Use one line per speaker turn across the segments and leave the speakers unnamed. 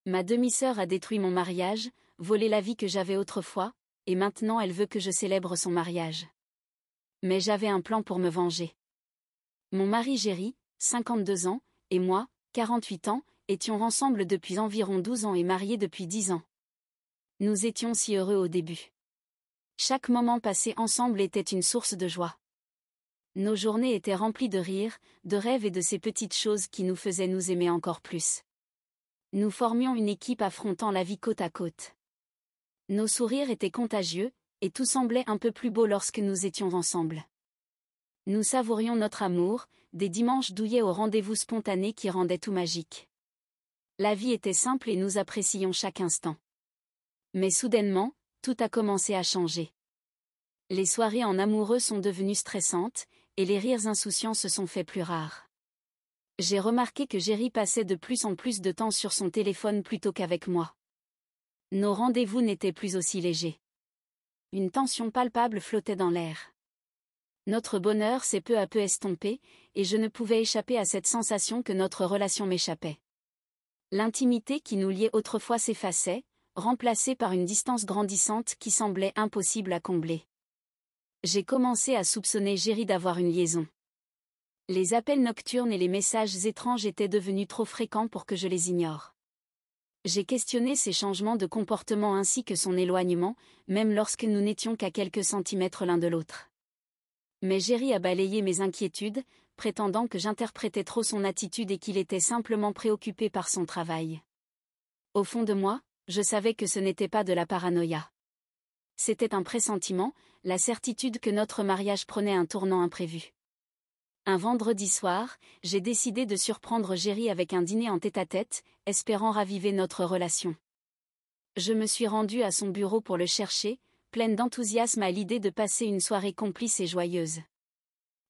Ma demi-sœur a détruit mon mariage, volé la vie que j'avais autrefois, et maintenant elle veut que je célèbre son mariage. Mais j'avais un plan pour me venger. Mon mari Géry, 52 ans, et moi, 48 ans, étions ensemble depuis environ 12 ans et mariés depuis 10 ans. Nous étions si heureux au début. Chaque moment passé ensemble était une source de joie. Nos journées étaient remplies de rires, de rêves et de ces petites choses qui nous faisaient nous aimer encore plus. Nous formions une équipe affrontant la vie côte à côte. Nos sourires étaient contagieux, et tout semblait un peu plus beau lorsque nous étions ensemble. Nous savourions notre amour, des dimanches douillets aux rendez-vous spontanés qui rendaient tout magique. La vie était simple et nous apprécions chaque instant. Mais soudainement, tout a commencé à changer. Les soirées en amoureux sont devenues stressantes, et les rires insouciants se sont faits plus rares. J'ai remarqué que Géry passait de plus en plus de temps sur son téléphone plutôt qu'avec moi. Nos rendez-vous n'étaient plus aussi légers. Une tension palpable flottait dans l'air. Notre bonheur s'est peu à peu estompé, et je ne pouvais échapper à cette sensation que notre relation m'échappait. L'intimité qui nous liait autrefois s'effaçait, remplacée par une distance grandissante qui semblait impossible à combler. J'ai commencé à soupçonner Géry d'avoir une liaison. Les appels nocturnes et les messages étranges étaient devenus trop fréquents pour que je les ignore. J'ai questionné ses changements de comportement ainsi que son éloignement, même lorsque nous n'étions qu'à quelques centimètres l'un de l'autre. Mais Géry a balayé mes inquiétudes, prétendant que j'interprétais trop son attitude et qu'il était simplement préoccupé par son travail. Au fond de moi, je savais que ce n'était pas de la paranoïa. C'était un pressentiment, la certitude que notre mariage prenait un tournant imprévu. Un vendredi soir, j'ai décidé de surprendre Géry avec un dîner en tête-à-tête, espérant raviver notre relation. Je me suis rendue à son bureau pour le chercher, pleine d'enthousiasme à l'idée de passer une soirée complice et joyeuse.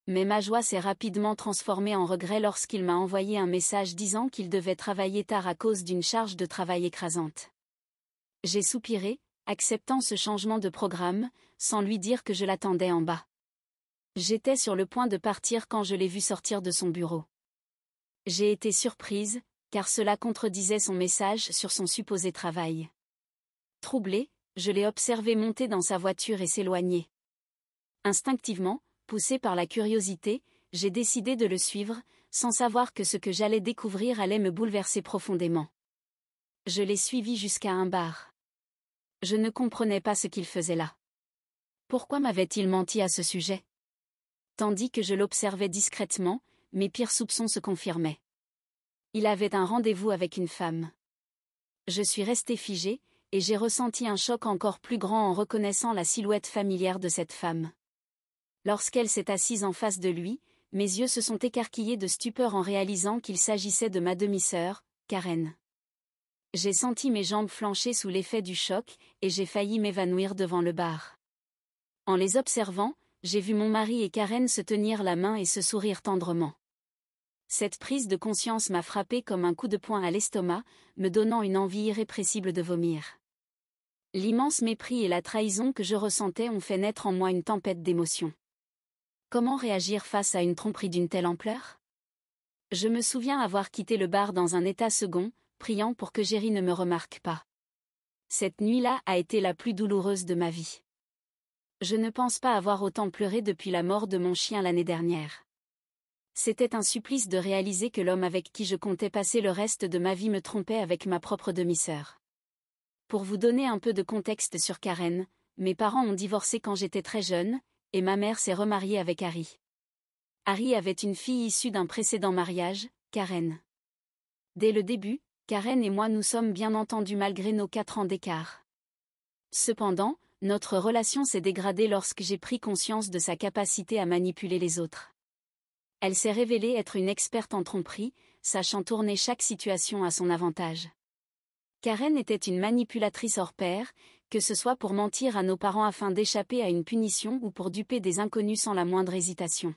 Mais ma joie s'est rapidement transformée en regret lorsqu'il m'a envoyé un message disant qu'il devait travailler tard à cause d'une charge de travail écrasante. J'ai soupiré, acceptant ce changement de programme, sans lui dire que je l'attendais en bas. J'étais sur le point de partir quand je l'ai vu sortir de son bureau. J'ai été surprise, car cela contredisait son message sur son supposé travail. Troublée, je l'ai observé monter dans sa voiture et s'éloigner. Instinctivement, poussée par la curiosité, j'ai décidé de le suivre, sans savoir que ce que j'allais découvrir allait me bouleverser profondément. Je l'ai suivi jusqu'à un bar. Je ne comprenais pas ce qu'il faisait là. Pourquoi m'avait-il menti à ce sujet ? Tandis que je l'observais discrètement, mes pires soupçons se confirmaient. Il avait un rendez-vous avec une femme. Je suis restée figée, et j'ai ressenti un choc encore plus grand en reconnaissant la silhouette familière de cette femme. Lorsqu'elle s'est assise en face de lui, mes yeux se sont écarquillés de stupeur en réalisant qu'il s'agissait de ma demi-sœur, Karen. J'ai senti mes jambes flancher sous l'effet du choc, et j'ai failli m'évanouir devant le bar. En les observant, j'ai vu mon mari et Karen se tenir la main et se sourire tendrement. Cette prise de conscience m'a frappé comme un coup de poing à l'estomac, me donnant une envie irrépressible de vomir. L'immense mépris et la trahison que je ressentais ont fait naître en moi une tempête d'émotions. Comment réagir face à une tromperie d'une telle ampleur ? Je me souviens avoir quitté le bar dans un état second, priant pour que Géry ne me remarque pas. Cette nuit-là a été la plus douloureuse de ma vie. Je ne pense pas avoir autant pleuré depuis la mort de mon chien l'année dernière. C'était un supplice de réaliser que l'homme avec qui je comptais passer le reste de ma vie me trompait avec ma propre demi-sœur. Pour vous donner un peu de contexte sur Karen, mes parents ont divorcé quand j'étais très jeune, et ma mère s'est remariée avec Harry. Harry avait une fille issue d'un précédent mariage, Karen. Dès le début, Karen et moi nous sommes bien entendus malgré nos 4 ans d'écart. Cependant, notre relation s'est dégradée lorsque j'ai pris conscience de sa capacité à manipuler les autres. Elle s'est révélée être une experte en tromperie, sachant tourner chaque situation à son avantage. Karen était une manipulatrice hors pair, que ce soit pour mentir à nos parents afin d'échapper à une punition ou pour duper des inconnus sans la moindre hésitation.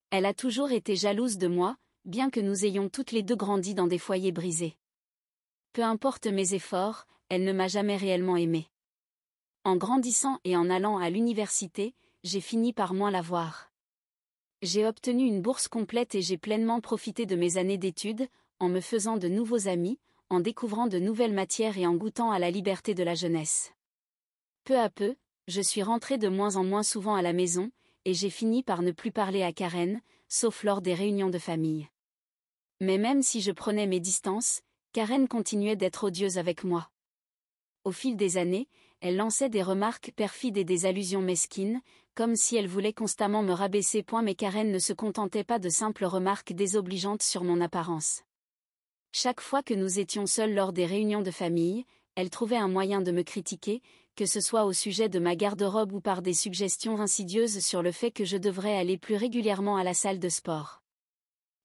Elle a toujours été jalouse de moi, bien que nous ayons toutes les deux grandi dans des foyers brisés. Peu importe mes efforts, elle ne m'a jamais réellement aimée. En grandissant et en allant à l'université, j'ai fini par moins la voir. J'ai obtenu une bourse complète et j'ai pleinement profité de mes années d'études, en me faisant de nouveaux amis, en découvrant de nouvelles matières et en goûtant à la liberté de la jeunesse. Peu à peu, je suis rentrée de moins en moins souvent à la maison, et j'ai fini par ne plus parler à Karen, sauf lors des réunions de famille. Mais même si je prenais mes distances, Karen continuait d'être odieuse avec moi. Au fil des années, elle lançait des remarques perfides et des allusions mesquines, comme si elle voulait constamment me rabaisser. Mais Karen ne se contentait pas de simples remarques désobligeantes sur mon apparence. Chaque fois que nous étions seuls lors des réunions de famille, elle trouvait un moyen de me critiquer, que ce soit au sujet de ma garde-robe ou par des suggestions insidieuses sur le fait que je devrais aller plus régulièrement à la salle de sport.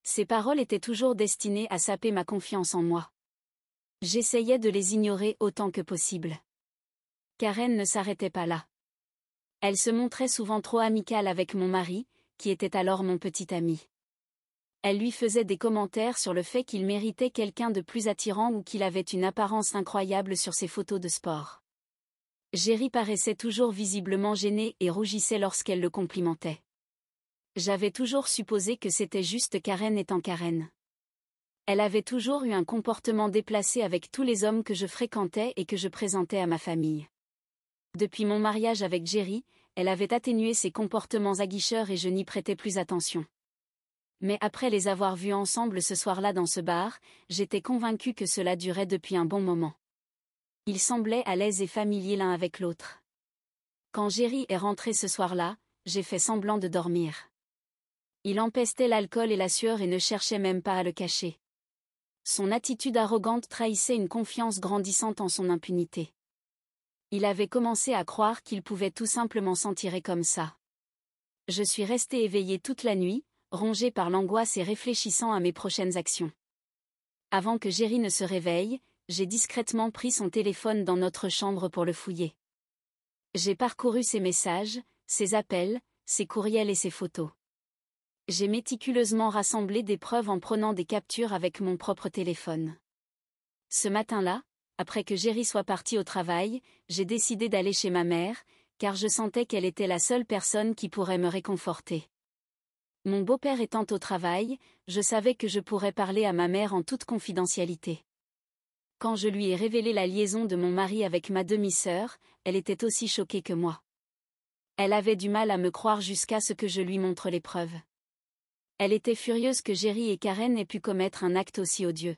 Ces paroles étaient toujours destinées à saper ma confiance en moi. J'essayais de les ignorer autant que possible. Karen ne s'arrêtait pas là. Elle se montrait souvent trop amicale avec mon mari, qui était alors mon petit ami. Elle lui faisait des commentaires sur le fait qu'il méritait quelqu'un de plus attirant ou qu'il avait une apparence incroyable sur ses photos de sport. Jerry paraissait toujours visiblement gênée et rougissait lorsqu'elle le complimentait. J'avais toujours supposé que c'était juste Karen étant Karen. Elle avait toujours eu un comportement déplacé avec tous les hommes que je fréquentais et que je présentais à ma famille. Depuis mon mariage avec Jerry, elle avait atténué ses comportements aguicheurs et je n'y prêtais plus attention. Mais après les avoir vus ensemble ce soir-là dans ce bar, j'étais convaincue que cela durait depuis un bon moment. Ils semblaient à l'aise et familiers l'un avec l'autre. Quand Jerry est rentré ce soir-là, j'ai fait semblant de dormir. Il empestait l'alcool et la sueur et ne cherchait même pas à le cacher. Son attitude arrogante trahissait une confiance grandissante en son impunité. Il avait commencé à croire qu'il pouvait tout simplement s'en tirer comme ça. Je suis restée éveillée toute la nuit, rongée par l'angoisse et réfléchissant à mes prochaines actions. Avant que Jerry ne se réveille, j'ai discrètement pris son téléphone dans notre chambre pour le fouiller. J'ai parcouru ses messages, ses appels, ses courriels et ses photos. J'ai méticuleusement rassemblé des preuves en prenant des captures avec mon propre téléphone. Ce matin-là, après que Jerry soit parti au travail, j'ai décidé d'aller chez ma mère, car je sentais qu'elle était la seule personne qui pourrait me réconforter. Mon beau-père étant au travail, je savais que je pourrais parler à ma mère en toute confidentialité. Quand je lui ai révélé la liaison de mon mari avec ma demi-sœur, elle était aussi choquée que moi. Elle avait du mal à me croire jusqu'à ce que je lui montre les preuves. Elle était furieuse que Jerry et Karen aient pu commettre un acte aussi odieux.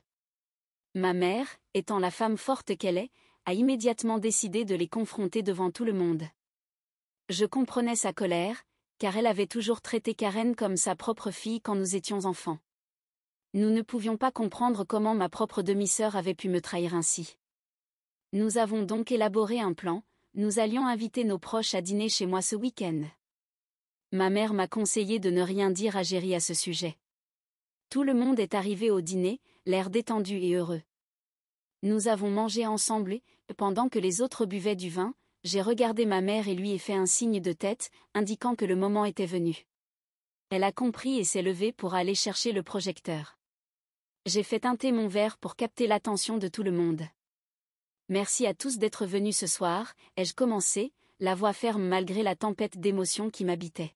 Ma mère, étant la femme forte qu'elle est, a immédiatement décidé de les confronter devant tout le monde. Je comprenais sa colère, car elle avait toujours traité Karen comme sa propre fille quand nous étions enfants. Nous ne pouvions pas comprendre comment ma propre demi-sœur avait pu me trahir ainsi. Nous avons donc élaboré un plan, nous allions inviter nos proches à dîner chez moi ce week-end. Ma mère m'a conseillé de ne rien dire à Jerry à ce sujet. Tout le monde est arrivé au dîner, l'air détendu et heureux. Nous avons mangé ensemble et, pendant que les autres buvaient du vin, j'ai regardé ma mère et lui ai fait un signe de tête, indiquant que le moment était venu. Elle a compris et s'est levée pour aller chercher le projecteur. J'ai fait teinter mon verre pour capter l'attention de tout le monde. Merci à tous d'être venus ce soir, ai-je commencé, la voix ferme malgré la tempête d'émotions qui m'habitait.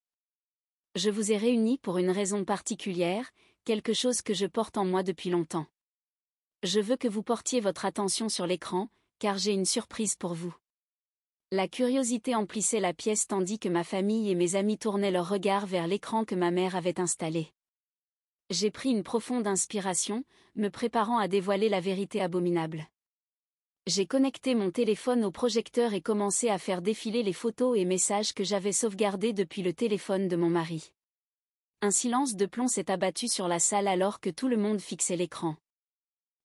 Je vous ai réunis pour une raison particulière, quelque chose que je porte en moi depuis longtemps. Je veux que vous portiez votre attention sur l'écran, car j'ai une surprise pour vous. La curiosité emplissait la pièce tandis que ma famille et mes amis tournaient leurs regards vers l'écran que ma mère avait installé. J'ai pris une profonde inspiration, me préparant à dévoiler la vérité abominable. J'ai connecté mon téléphone au projecteur et commencé à faire défiler les photos et messages que j'avais sauvegardés depuis le téléphone de mon mari. Un silence de plomb s'est abattu sur la salle alors que tout le monde fixait l'écran.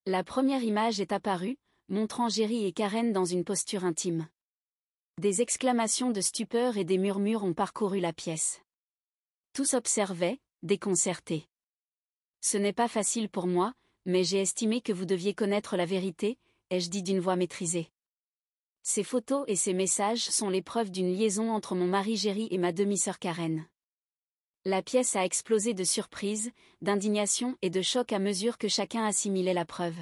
La première image est apparue, montrant Jerry et Karen dans une posture intime. Des exclamations de stupeur et des murmures ont parcouru la pièce. Tous observaient, déconcertés. Ce n'est pas facile pour moi, mais j'ai estimé que vous deviez connaître la vérité, ai-je dit d'une voix maîtrisée. Ces photos et ces messages sont les preuves d'une liaison entre mon mari Jerry et ma demi-sœur Karen. La pièce a explosé de surprise, d'indignation et de choc à mesure que chacun assimilait la preuve.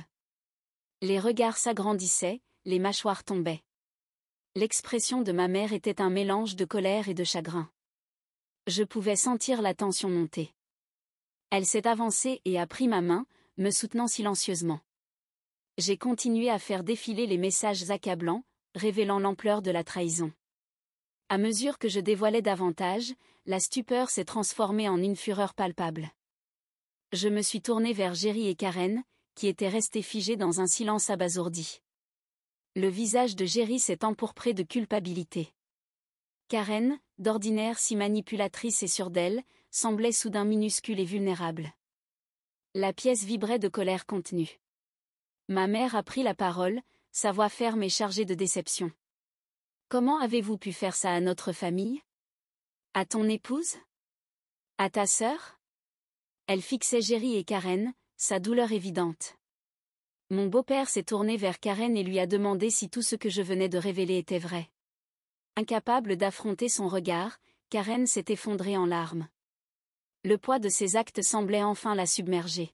Les regards s'agrandissaient, les mâchoires tombaient. L'expression de ma mère était un mélange de colère et de chagrin. Je pouvais sentir la tension monter. Elle s'est avancée et a pris ma main, me soutenant silencieusement. J'ai continué à faire défiler les messages accablants, révélant l'ampleur de la trahison. À mesure que je dévoilais davantage, la stupeur s'est transformée en une fureur palpable. Je me suis tournée vers Jerry et Karen, qui étaient restés figés dans un silence abasourdi. Le visage de Jerry s'est empourpré de culpabilité. Karen, d'ordinaire si manipulatrice et sûre d'elle, semblait soudain minuscule et vulnérable. La pièce vibrait de colère contenue. Ma mère a pris la parole, sa voix ferme et chargée de déception. Comment avez-vous pu faire ça à notre famille? À ton épouse? À ta sœur? Elle fixait Jerry et Karen, sa douleur évidente. Mon beau-père s'est tourné vers Karen et lui a demandé si tout ce que je venais de révéler était vrai. Incapable d'affronter son regard, Karen s'est effondrée en larmes. Le poids de ses actes semblait enfin la submerger.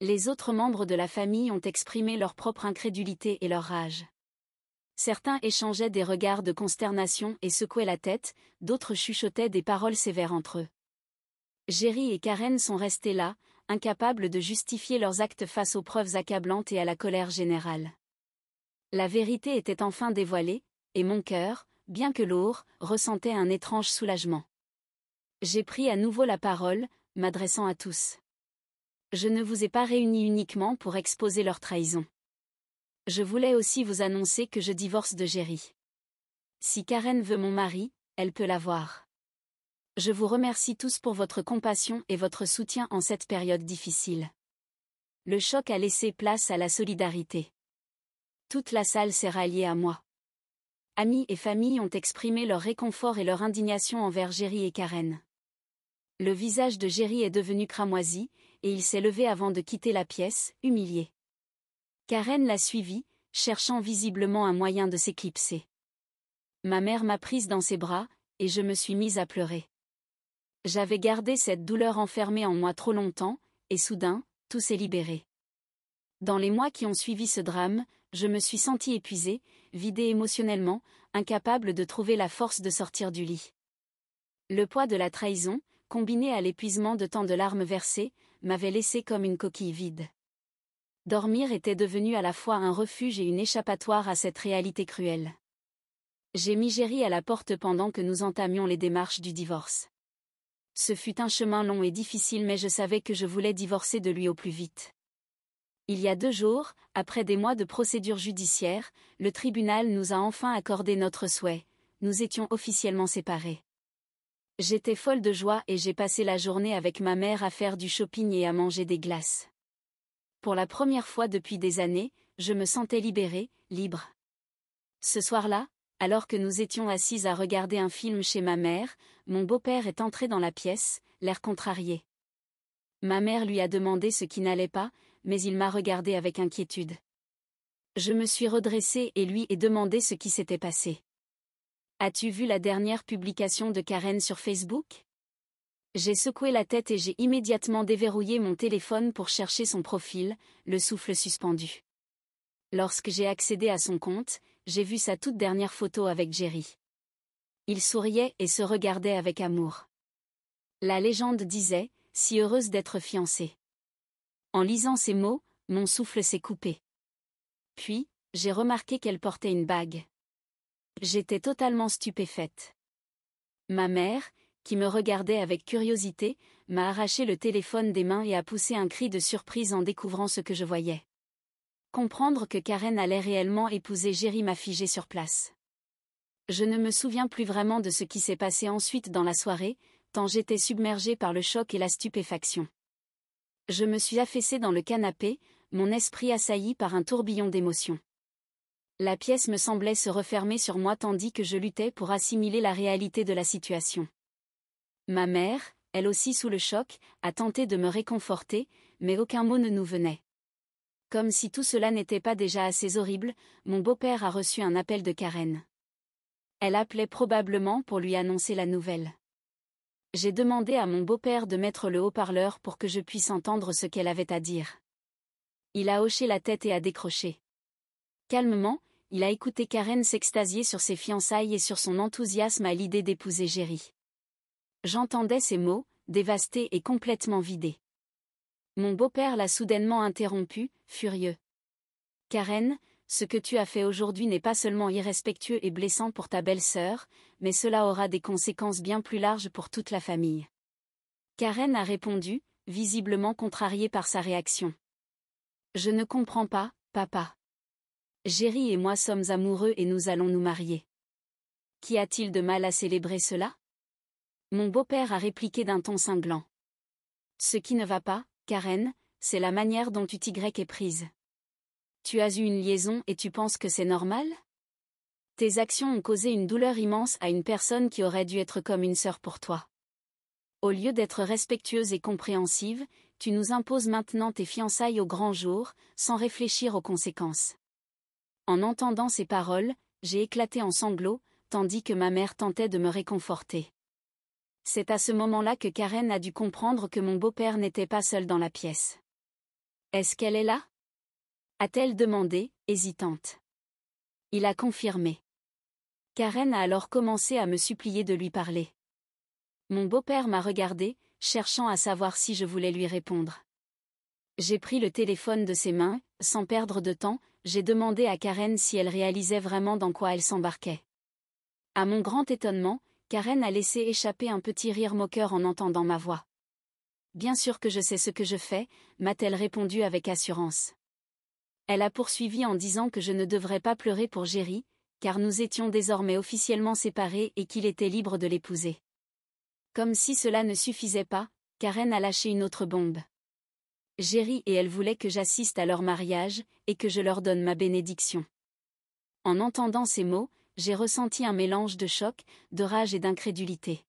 Les autres membres de la famille ont exprimé leur propre incrédulité et leur rage. Certains échangeaient des regards de consternation et secouaient la tête, d'autres chuchotaient des paroles sévères entre eux. Jerry et Karen sont restés là, incapables de justifier leurs actes face aux preuves accablantes et à la colère générale. La vérité était enfin dévoilée, et mon cœur, bien que lourd, ressentait un étrange soulagement. J'ai pris à nouveau la parole, m'adressant à tous. Je ne vous ai pas réunis uniquement pour exposer leur trahison. Je voulais aussi vous annoncer que je divorce de Jerry. Si Karen veut mon mari, elle peut l'avoir. Je vous remercie tous pour votre compassion et votre soutien en cette période difficile. Le choc a laissé place à la solidarité. Toute la salle s'est ralliée à moi. Amis et famille ont exprimé leur réconfort et leur indignation envers Jerry et Karen. Le visage de Jerry est devenu cramoisi, et il s'est levé avant de quitter la pièce, humilié. Karen l'a suivi, cherchant visiblement un moyen de s'éclipser. Ma mère m'a prise dans ses bras, et je me suis mise à pleurer. J'avais gardé cette douleur enfermée en moi trop longtemps, et soudain, tout s'est libéré. Dans les mois qui ont suivi ce drame, je me suis sentie épuisée, vidée émotionnellement, incapable de trouver la force de sortir du lit. Le poids de la trahison, combiné à l'épuisement de tant de larmes versées, m'avait laissé comme une coquille vide. Dormir était devenu à la fois un refuge et une échappatoire à cette réalité cruelle. J'ai mis Jerry à la porte pendant que nous entamions les démarches du divorce. Ce fut un chemin long et difficile, mais je savais que je voulais divorcer de lui au plus vite. Il y a 2 jours, après des mois de procédure judiciaire, le tribunal nous a enfin accordé notre souhait, nous étions officiellement séparés. J'étais folle de joie et j'ai passé la journée avec ma mère à faire du shopping et à manger des glaces. Pour la première fois depuis des années, je me sentais libérée, libre. Ce soir-là, alors que nous étions assises à regarder un film chez ma mère, mon beau-père est entré dans la pièce, l'air contrarié. Ma mère lui a demandé ce qui n'allait pas, mais il m'a regardée avec inquiétude. Je me suis redressée et lui ai demandé ce qui s'était passé. As-tu vu la dernière publication de Karen sur Facebook? J'ai secoué la tête et j'ai immédiatement déverrouillé mon téléphone pour chercher son profil, le souffle suspendu. Lorsque j'ai accédé à son compte, j'ai vu sa toute dernière photo avec Jerry. Il souriait et se regardait avec amour. La légende disait, si heureuse d'être fiancée. En lisant ces mots, mon souffle s'est coupé. Puis, j'ai remarqué qu'elle portait une bague. J'étais totalement stupéfaite. Ma mère, qui me regardait avec curiosité, m'a arraché le téléphone des mains et a poussé un cri de surprise en découvrant ce que je voyais. Comprendre que Karen allait réellement épouser Jerry m'a figé sur place. Je ne me souviens plus vraiment de ce qui s'est passé ensuite dans la soirée, tant j'étais submergée par le choc et la stupéfaction. Je me suis affaissée dans le canapé, mon esprit assailli par un tourbillon d'émotions. La pièce me semblait se refermer sur moi tandis que je luttais pour assimiler la réalité de la situation. Ma mère, elle aussi sous le choc, a tenté de me réconforter, mais aucun mot ne nous venait. Comme si tout cela n'était pas déjà assez horrible, mon beau-père a reçu un appel de Karen. Elle appelait probablement pour lui annoncer la nouvelle. J'ai demandé à mon beau-père de mettre le haut-parleur pour que je puisse entendre ce qu'elle avait à dire. Il a hoché la tête et a décroché. Calmement, il a écouté Karen s'extasier sur ses fiançailles et sur son enthousiasme à l'idée d'épouser Jerry. J'entendais ces mots, dévastés et complètement vidés. Mon beau-père l'a soudainement interrompu, furieux. Karen, ce que tu as fait aujourd'hui n'est pas seulement irrespectueux et blessant pour ta belle-sœur, mais cela aura des conséquences bien plus larges pour toute la famille. Karen a répondu, visiblement contrariée par sa réaction. Je ne comprends pas, papa. Jerry et moi sommes amoureux et nous allons nous marier. Qu'y a-t-il de mal à célébrer cela? Mon beau-père a répliqué d'un ton cinglant. Ce qui ne va pas, Karen, c'est la manière dont tu t'y est prise. Tu as eu une liaison et tu penses que c'est normal? Tes actions ont causé une douleur immense à une personne qui aurait dû être comme une sœur pour toi. Au lieu d'être respectueuse et compréhensive, tu nous imposes maintenant tes fiançailles au grand jour, sans réfléchir aux conséquences. En entendant ces paroles, j'ai éclaté en sanglots, tandis que ma mère tentait de me réconforter. C'est à ce moment-là que Karen a dû comprendre que mon beau-père n'était pas seul dans la pièce. Est-ce qu'elle est là? A-t-elle demandé, hésitante. Il a confirmé. Karen a alors commencé à me supplier de lui parler. Mon beau-père m'a regardé, cherchant à savoir si je voulais lui répondre. J'ai pris le téléphone de ses mains, sans perdre de temps, j'ai demandé à Karen si elle réalisait vraiment dans quoi elle s'embarquait. À mon grand étonnement, Karen a laissé échapper un petit rire moqueur en entendant ma voix. Bien sûr que je sais ce que je fais, m'a-t-elle répondu avec assurance. Elle a poursuivi en disant que je ne devrais pas pleurer pour Jerry, car nous étions désormais officiellement séparés et qu'il était libre de l'épouser. Comme si cela ne suffisait pas, Karen a lâché une autre bombe. Jerry et elle voulaient que j'assiste à leur mariage, et que je leur donne ma bénédiction. En entendant ces mots, j'ai ressenti un mélange de choc, de rage et d'incrédulité.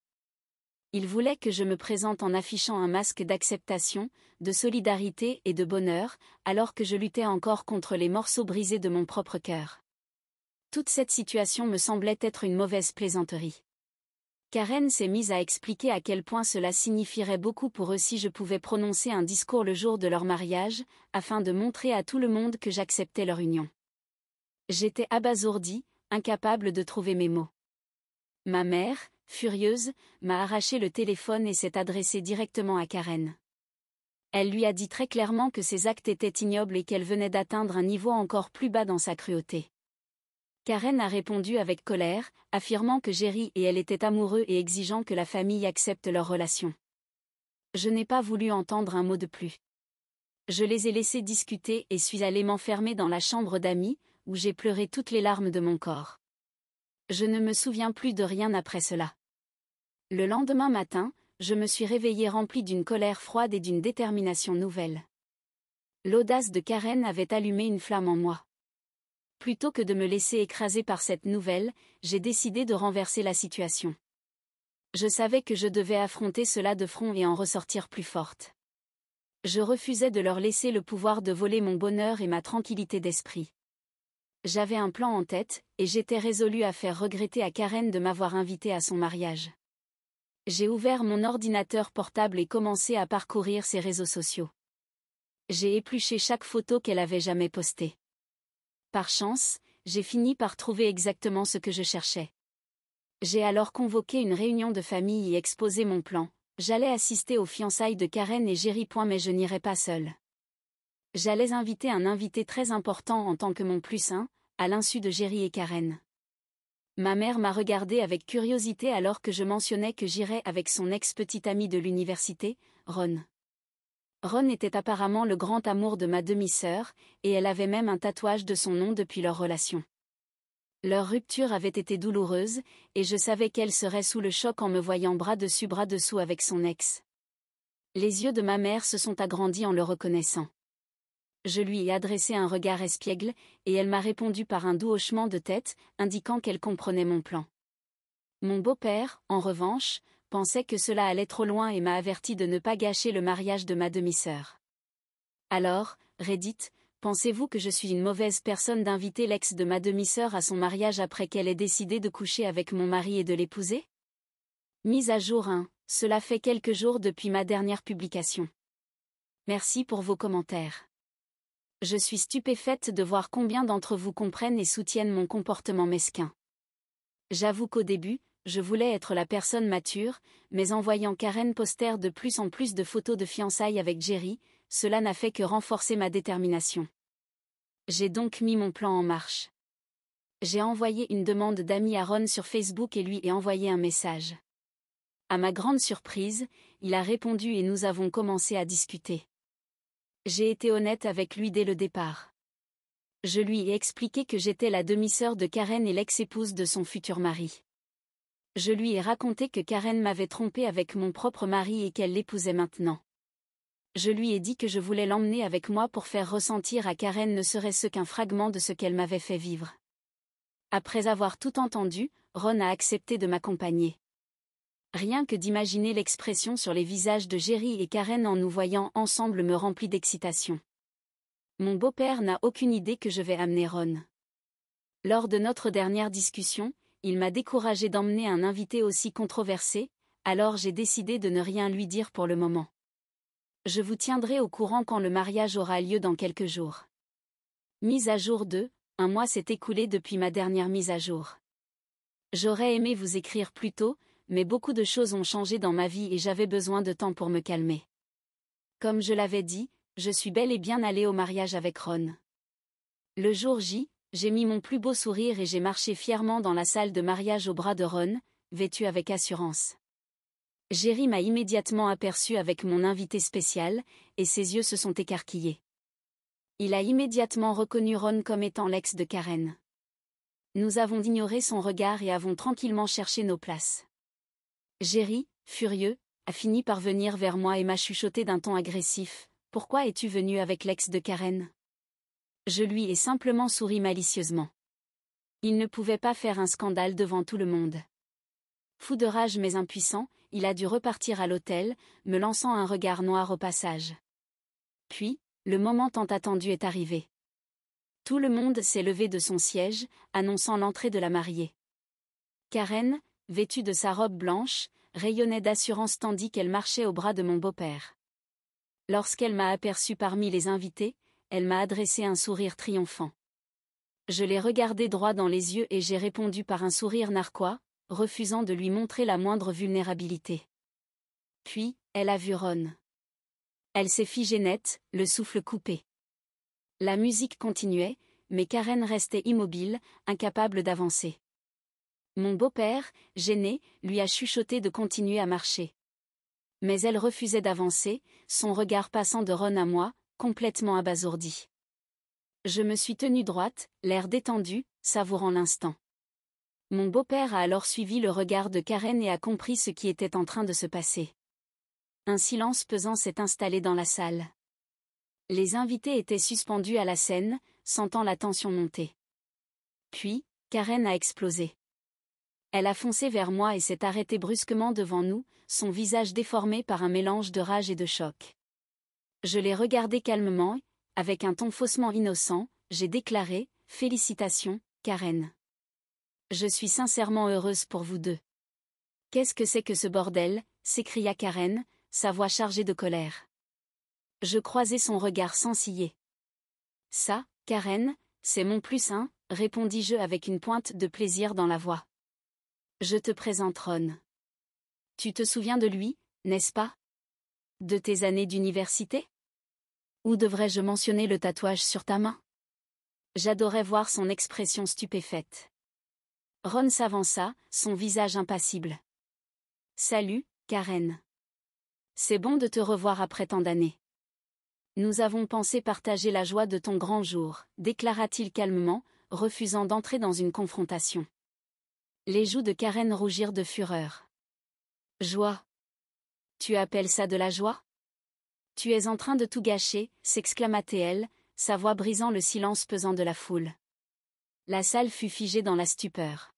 Ils voulaient que je me présente en affichant un masque d'acceptation, de solidarité et de bonheur, alors que je luttais encore contre les morceaux brisés de mon propre cœur. Toute cette situation me semblait être une mauvaise plaisanterie. Karen s'est mise à expliquer à quel point cela signifierait beaucoup pour eux si je pouvais prononcer un discours le jour de leur mariage, afin de montrer à tout le monde que j'acceptais leur union. J'étais abasourdie, incapable de trouver mes mots. Ma mère, furieuse, m'a arraché le téléphone et s'est adressée directement à Karen. Elle lui a dit très clairement que ses actes étaient ignobles et qu'elle venait d'atteindre un niveau encore plus bas dans sa cruauté. Karen a répondu avec colère, affirmant que Jerry et elle étaient amoureux et exigeant que la famille accepte leur relation. Je n'ai pas voulu entendre un mot de plus. Je les ai laissés discuter et suis allée m'enfermer dans la chambre d'amis, où j'ai pleuré toutes les larmes de mon corps. Je ne me souviens plus de rien après cela. Le lendemain matin, je me suis réveillée remplie d'une colère froide et d'une détermination nouvelle. L'audace de Karen avait allumé une flamme en moi. Plutôt que de me laisser écraser par cette nouvelle, j'ai décidé de renverser la situation. Je savais que je devais affronter cela de front et en ressortir plus forte. Je refusais de leur laisser le pouvoir de voler mon bonheur et ma tranquillité d'esprit. J'avais un plan en tête, et j'étais résolue à faire regretter à Karen de m'avoir invitée à son mariage. J'ai ouvert mon ordinateur portable et commencé à parcourir ses réseaux sociaux. J'ai épluché chaque photo qu'elle avait jamais postée. Par chance, j'ai fini par trouver exactement ce que je cherchais. J'ai alors convoqué une réunion de famille et exposé mon plan. J'allais assister aux fiançailles de Karen et Jerry. Mais je n'irais pas seule. J'allais inviter un invité très important en tant que mon plus un, à l'insu de Jerry et Karen. Ma mère m'a regardée avec curiosité alors que je mentionnais que j'irais avec son ex-petit ami de l'université, Ron. Ron était apparemment le grand amour de ma demi-sœur, et elle avait même un tatouage de son nom depuis leur relation. Leur rupture avait été douloureuse, et je savais qu'elle serait sous le choc en me voyant bras dessus bras dessous avec son ex. Les yeux de ma mère se sont agrandis en le reconnaissant. Je lui ai adressé un regard espiègle, et elle m'a répondu par un doux hochement de tête, indiquant qu'elle comprenait mon plan. Mon beau-père, en revanche, pensait que cela allait trop loin et m'a averti de ne pas gâcher le mariage de ma demi-sœur. Alors, Reddit, pensez-vous que je suis une mauvaise personne d'inviter l'ex de ma demi-sœur à son mariage après qu'elle ait décidé de coucher avec mon mari et de l'épouser? Mise à jour 1, cela fait quelques jours depuis ma dernière publication. Merci pour vos commentaires. Je suis stupéfaite de voir combien d'entre vous comprennent et soutiennent mon comportement mesquin. J'avoue qu'au début, je voulais être la personne mature, mais en voyant Karen poster de plus en plus de photos de fiançailles avec Jerry, cela n'a fait que renforcer ma détermination. J'ai donc mis mon plan en marche. J'ai envoyé une demande d'amis à Ron sur Facebook et lui ai envoyé un message. À ma grande surprise, il a répondu et nous avons commencé à discuter. J'ai été honnête avec lui dès le départ. Je lui ai expliqué que j'étais la demi-sœur de Karen et l'ex-épouse de son futur mari. Je lui ai raconté que Karen m'avait trompée avec mon propre mari et qu'elle l'épousait maintenant. Je lui ai dit que je voulais l'emmener avec moi pour faire ressentir à Karen ne serait-ce qu'un fragment de ce qu'elle m'avait fait vivre. Après avoir tout entendu, Ron a accepté de m'accompagner. Rien que d'imaginer l'expression sur les visages de Jerry et Karen en nous voyant ensemble me remplit d'excitation. Mon beau-père n'a aucune idée que je vais amener Ron. Lors de notre dernière discussion, il m'a découragé d'emmener un invité aussi controversé, alors j'ai décidé de ne rien lui dire pour le moment. Je vous tiendrai au courant quand le mariage aura lieu dans quelques jours. Mise à jour 2, un mois s'est écoulé depuis ma dernière mise à jour. J'aurais aimé vous écrire plus tôt, mais beaucoup de choses ont changé dans ma vie et j'avais besoin de temps pour me calmer. Comme je l'avais dit, je suis bel et bien allée au mariage avec Ron. Le jour J, j'ai mis mon plus beau sourire et j'ai marché fièrement dans la salle de mariage au bras de Ron, vêtue avec assurance. Jerry m'a immédiatement aperçu avec mon invité spécial, et ses yeux se sont écarquillés. Il a immédiatement reconnu Ron comme étant l'ex de Karen. Nous avons ignoré son regard et avons tranquillement cherché nos places. Jerry, furieux, a fini par venir vers moi et m'a chuchoté d'un ton agressif. « Pourquoi es-tu venu avec l'ex de Karen ?» Je lui ai simplement souri malicieusement. Il ne pouvait pas faire un scandale devant tout le monde. Fou de rage mais impuissant, il a dû repartir à l'hôtel, me lançant un regard noir au passage. Puis, le moment tant attendu est arrivé. Tout le monde s'est levé de son siège, annonçant l'entrée de la mariée. Karen, vêtue de sa robe blanche, rayonnait d'assurance tandis qu'elle marchait au bras de mon beau-père. Lorsqu'elle m'a aperçue parmi les invités, elle m'a adressé un sourire triomphant. Je l'ai regardée droit dans les yeux et j'ai répondu par un sourire narquois, refusant de lui montrer la moindre vulnérabilité. Puis, elle a vu Ron. Elle s'est figée net, le souffle coupé. La musique continuait, mais Karen restait immobile, incapable d'avancer. Mon beau-père, gêné, lui a chuchoté de continuer à marcher. Mais elle refusait d'avancer, son regard passant de Ron à moi, complètement abasourdi. Je me suis tenue droite, l'air détendu, savourant l'instant. Mon beau-père a alors suivi le regard de Karen et a compris ce qui était en train de se passer. Un silence pesant s'est installé dans la salle. Les invités étaient suspendus à la scène, sentant la tension monter. Puis, Karen a explosé. Elle a foncé vers moi et s'est arrêtée brusquement devant nous, son visage déformé par un mélange de rage et de choc. Je l'ai regardée calmement, avec un ton faussement innocent, j'ai déclaré « Félicitations, Karen. Je suis sincèrement heureuse pour vous deux. » « Qu'est-ce que c'est que ce bordel ?» s'écria Karen, sa voix chargée de colère. Je croisai son regard sans ciller. « Ça, Karen, c'est mon plus un », répondis-je avec une pointe de plaisir dans la voix. « Je te présente Ron. Tu te souviens de lui, n'est-ce pas? De tes années d'université? Ou devrais-je mentionner le tatouage sur ta main? » J'adorais voir son expression stupéfaite. Ron s'avança, son visage impassible. « Salut, Karen. C'est bon de te revoir après tant d'années. Nous avons pensé partager la joie de ton grand jour, déclara-t-il calmement, refusant d'entrer dans une confrontation. Les joues de Karen rougirent de fureur. « Joie? Tu appelles ça de la joie? Tu es en train de tout gâcher, s'exclama-t-elle, sa voix brisant le silence pesant de la foule. La salle fut figée dans la stupeur.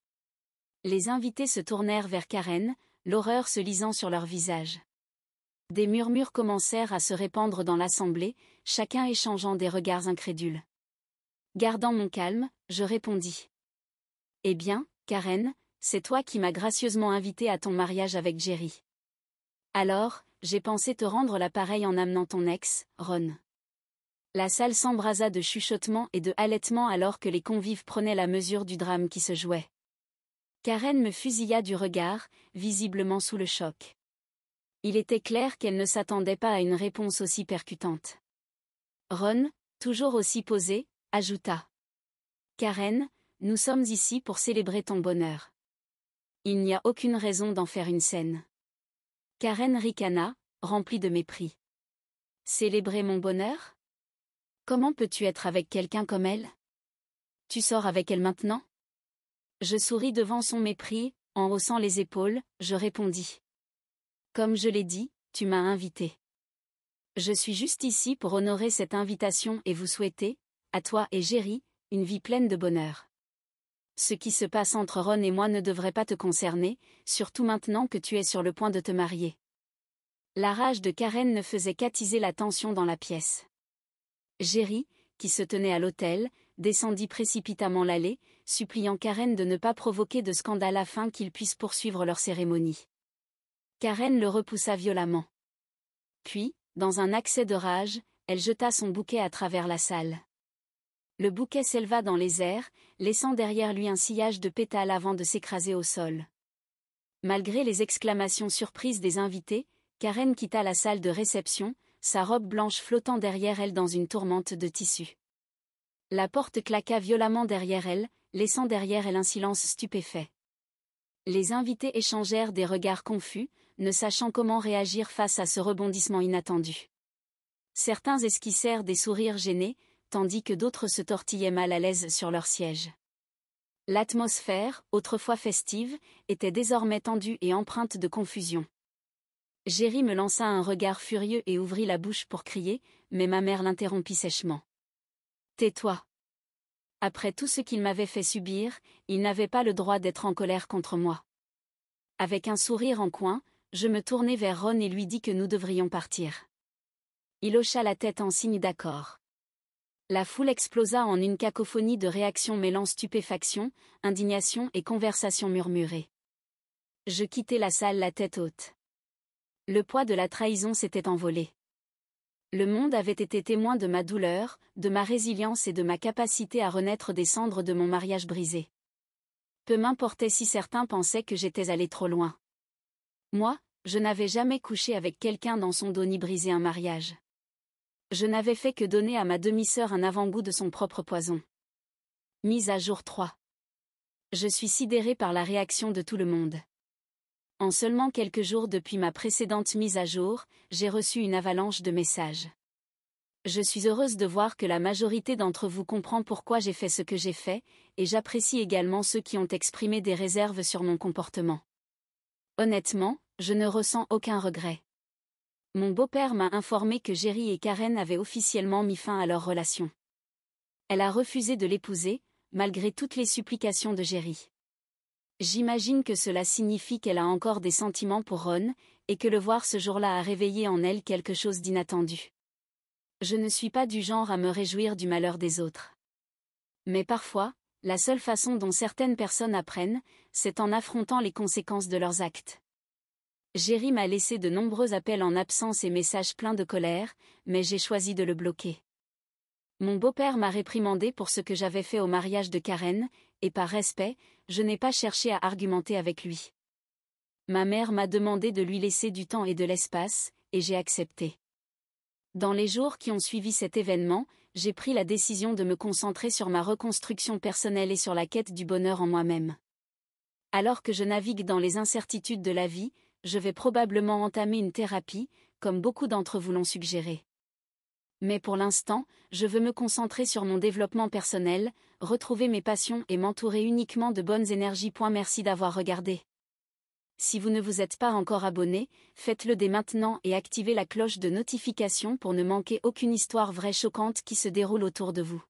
Les invités se tournèrent vers Karen, l'horreur se lisant sur leurs visages. Des murmures commencèrent à se répandre dans l'assemblée, chacun échangeant des regards incrédules. Gardant mon calme, je répondis. « Eh bien, Karen, c'est toi qui m'as gracieusement invité à ton mariage avec Jerry. Alors, j'ai pensé te rendre l'appareil en amenant ton ex, Ron. » La salle s'embrasa de chuchotements et de halètements alors que les convives prenaient la mesure du drame qui se jouait. Karen me fusilla du regard, visiblement sous le choc. Il était clair qu'elle ne s'attendait pas à une réponse aussi percutante. Ron, toujours aussi posé, ajouta Karen, nous sommes ici pour célébrer ton bonheur. Il n'y a aucune raison d'en faire une scène. Karen ricana, remplie de mépris. Célébrer mon bonheur? Comment peux-tu être avec quelqu'un comme elle? Tu sors avec elle maintenant? Je souris devant son mépris, en haussant les épaules, je répondis. Comme je l'ai dit, tu m'as invité. Je suis juste ici pour honorer cette invitation et vous souhaiter, à toi et Jerry, une vie pleine de bonheur. Ce qui se passe entre Ron et moi ne devrait pas te concerner, surtout maintenant que tu es sur le point de te marier. La rage de Karen ne faisait qu'attiser la tension dans la pièce. Jerry, qui se tenait à l'autel, descendit précipitamment l'allée, suppliant Karen de ne pas provoquer de scandale afin qu'ils puissent poursuivre leur cérémonie. Karen le repoussa violemment. Puis, dans un accès de rage, elle jeta son bouquet à travers la salle. Le bouquet s'éleva dans les airs, laissant derrière lui un sillage de pétales avant de s'écraser au sol. Malgré les exclamations surprises des invités, Karen quitta la salle de réception, sa robe blanche flottant derrière elle dans une tourmente de tissu. La porte claqua violemment derrière elle, laissant derrière elle un silence stupéfait. Les invités échangèrent des regards confus, ne sachant comment réagir face à ce rebondissement inattendu. Certains esquissèrent des sourires gênés, tandis que d'autres se tortillaient mal à l'aise sur leur siège. L'atmosphère, autrefois festive, était désormais tendue et empreinte de confusion. Jerry me lança un regard furieux et ouvrit la bouche pour crier, mais ma mère l'interrompit sèchement. « Tais-toi. » Après tout ce qu'il m'avait fait subir, il n'avait pas le droit d'être en colère contre moi. Avec un sourire en coin, je me tournai vers Ron et lui dis que nous devrions partir. Il hocha la tête en signe d'accord. La foule explosa en une cacophonie de réactions mêlant stupéfaction, indignation et conversation murmurée. Je quittai la salle la tête haute. Le poids de la trahison s'était envolé. Le monde avait été témoin de ma douleur, de ma résilience et de ma capacité à renaître des cendres de mon mariage brisé. Peu m'importait si certains pensaient que j'étais allé trop loin. Moi, je n'avais jamais couché avec quelqu'un dans son dos ni brisé un mariage. Je n'avais fait que donner à ma demi-sœur un avant-goût de son propre poison. Mise à jour 3. Je suis sidérée par la réaction de tout le monde. En seulement quelques jours depuis ma précédente mise à jour, j'ai reçu une avalanche de messages. Je suis heureuse de voir que la majorité d'entre vous comprend pourquoi j'ai fait ce que j'ai fait, et j'apprécie également ceux qui ont exprimé des réserves sur mon comportement. Honnêtement, je ne ressens aucun regret. Mon beau-père m'a informé que Jerry et Karen avaient officiellement mis fin à leur relation. Elle a refusé de l'épouser, malgré toutes les supplications de Jerry. J'imagine que cela signifie qu'elle a encore des sentiments pour Ron, et que le voir ce jour-là a réveillé en elle quelque chose d'inattendu. Je ne suis pas du genre à me réjouir du malheur des autres. Mais parfois, la seule façon dont certaines personnes apprennent, c'est en affrontant les conséquences de leurs actes. Jerry m'a laissé de nombreux appels en absence et messages pleins de colère, mais j'ai choisi de le bloquer. Mon beau-père m'a réprimandé pour ce que j'avais fait au mariage de Karen, et par respect, je n'ai pas cherché à argumenter avec lui. Ma mère m'a demandé de lui laisser du temps et de l'espace, et j'ai accepté. Dans les jours qui ont suivi cet événement, j'ai pris la décision de me concentrer sur ma reconstruction personnelle et sur la quête du bonheur en moi-même. Alors que je navigue dans les incertitudes de la vie, je vais probablement entamer une thérapie, comme beaucoup d'entre vous l'ont suggéré. Mais pour l'instant, je veux me concentrer sur mon développement personnel, retrouver mes passions et m'entourer uniquement de bonnes énergies. Merci d'avoir regardé. Si vous ne vous êtes pas encore abonné, faites-le dès maintenant et activez la cloche de notification pour ne manquer aucune histoire vraie choquante qui se déroule autour de vous.